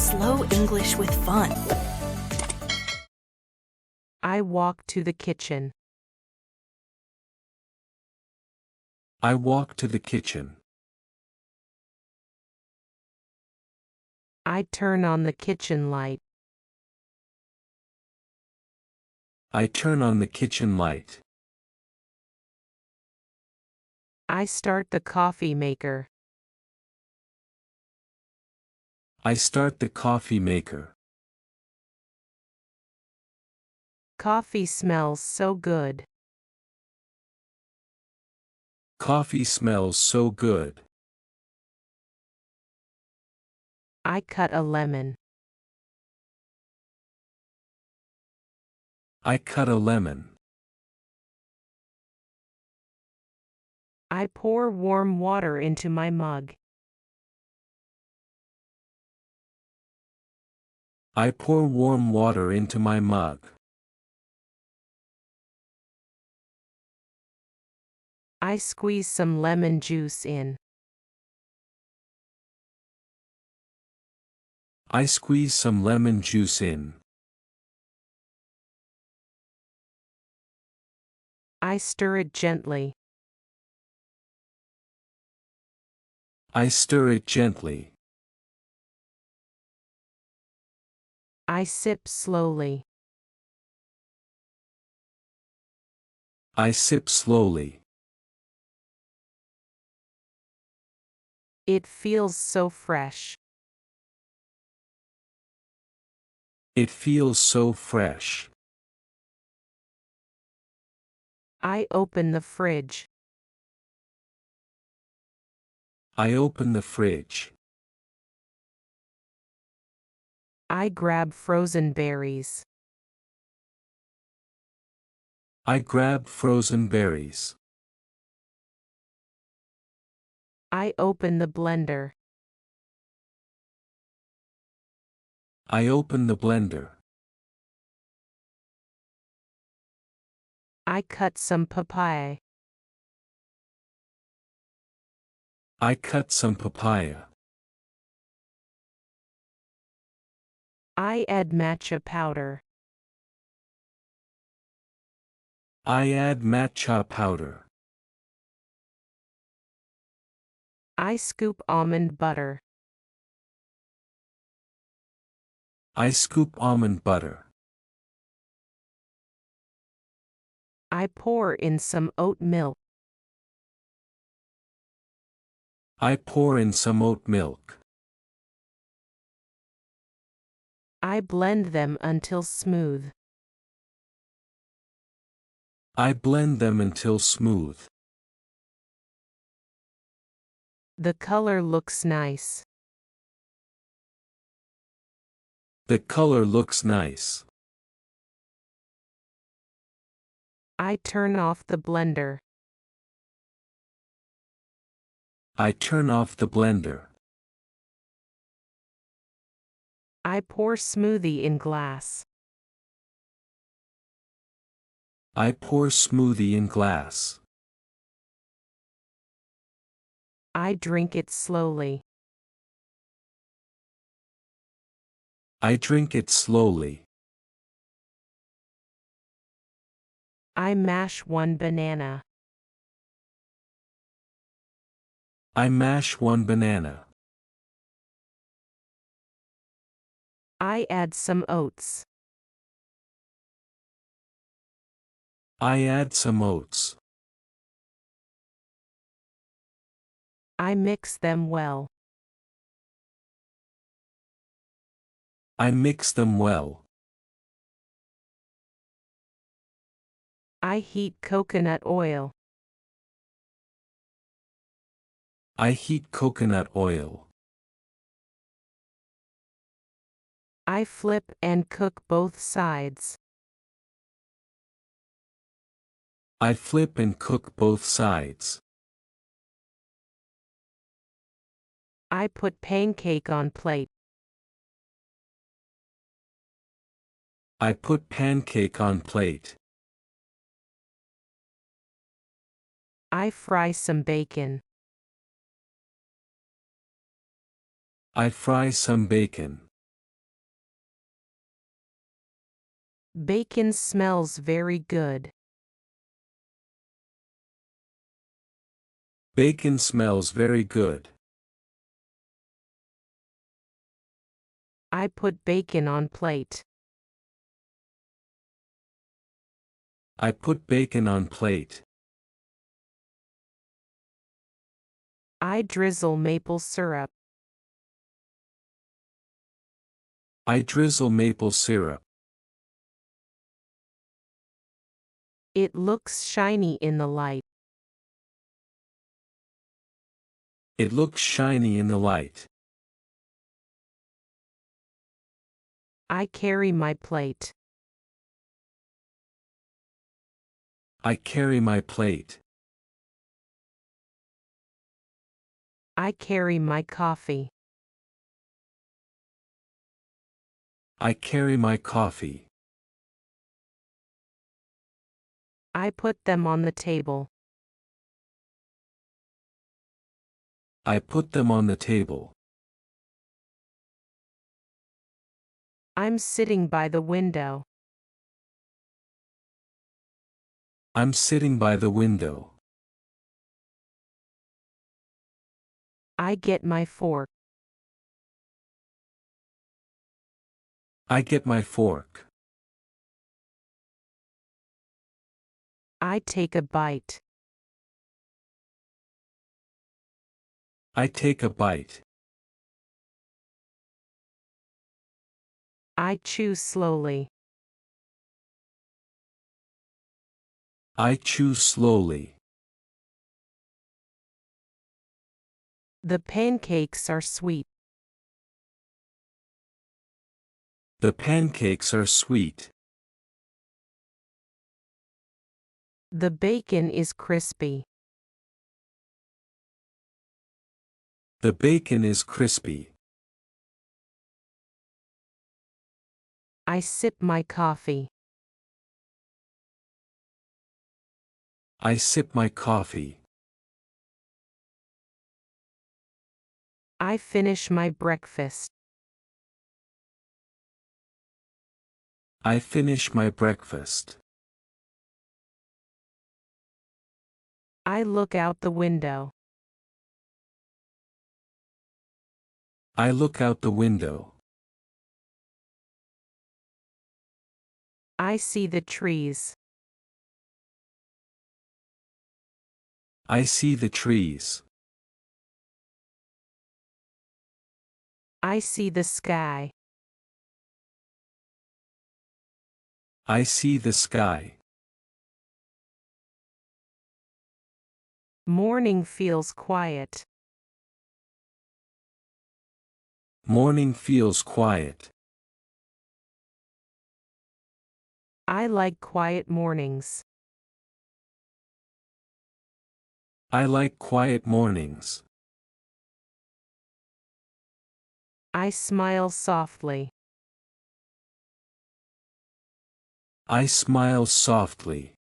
slow English with fun. I walk to the kitchen. I walk to the kitchen. I turn on the kitchen light. I turn on the kitchen light. I start the coffee maker. I start the coffee maker. Coffee smells so good. Coffee smells so good. I cut a lemon. I cut a lemon. I pour warm water into my mug. I pour warm water into my mug. I squeeze some lemon juice in. I squeeze some lemon juice in. I stir it gently. I stir it gently. I sip slowly. I sip slowly. It feels so fresh. It feels so fresh. I open the fridge. I open the fridge. I grab frozen berries. I grab frozen berries. I open the blender. I open the blender. I cut some papaya. I cut some papaya. I add matcha powder. I add matcha powder. I scoop almond butter. I scoop almond butter. I pour in some oat milk. I pour in some oat milk. I blend them until smooth. I blend them until smooth. The color looks nice. The color looks nice. I turn off the blender. I turn off the blender. I pour smoothie in glass. I pour smoothie in glass. I drink it slowly. I drink it slowly. I mash one banana. I mash one banana. I add some oats. I add some oats. I mix them well. I mix them well. I heat coconut oil. I heat coconut oil. I flip and cook both sides. I flip and cook both sides. I put pancake on plate. I put pancake on plate. I fry some bacon. I fry some bacon. Bacon smells very good. Bacon smells very good. I put bacon on plate. I put bacon on plate. I drizzle maple syrup. I drizzle maple syrup. It looks shiny in the light. It looks shiny in the light. I carry my plate. I carry my plate. I carry my coffee. I carry my coffee. I put them on the table. I put them on the table. I'm sitting by the window. I'm sitting by the window. I get my fork. I get my fork. I take a bite. I take a bite. I chew slowly. I chew slowly. The pancakes are sweet. The pancakes are sweet. The bacon is crispy. The bacon is crispy. I sip my coffee. I sip my coffee. I finish my breakfast. I finish my breakfast. I look out the window. I look out the window. I see the trees. I see the trees. I see the sky. I see the sky. Morning feels quiet. Morning feels quiet. I like quiet mornings. I like quiet mornings. I smile softly. I smile softly.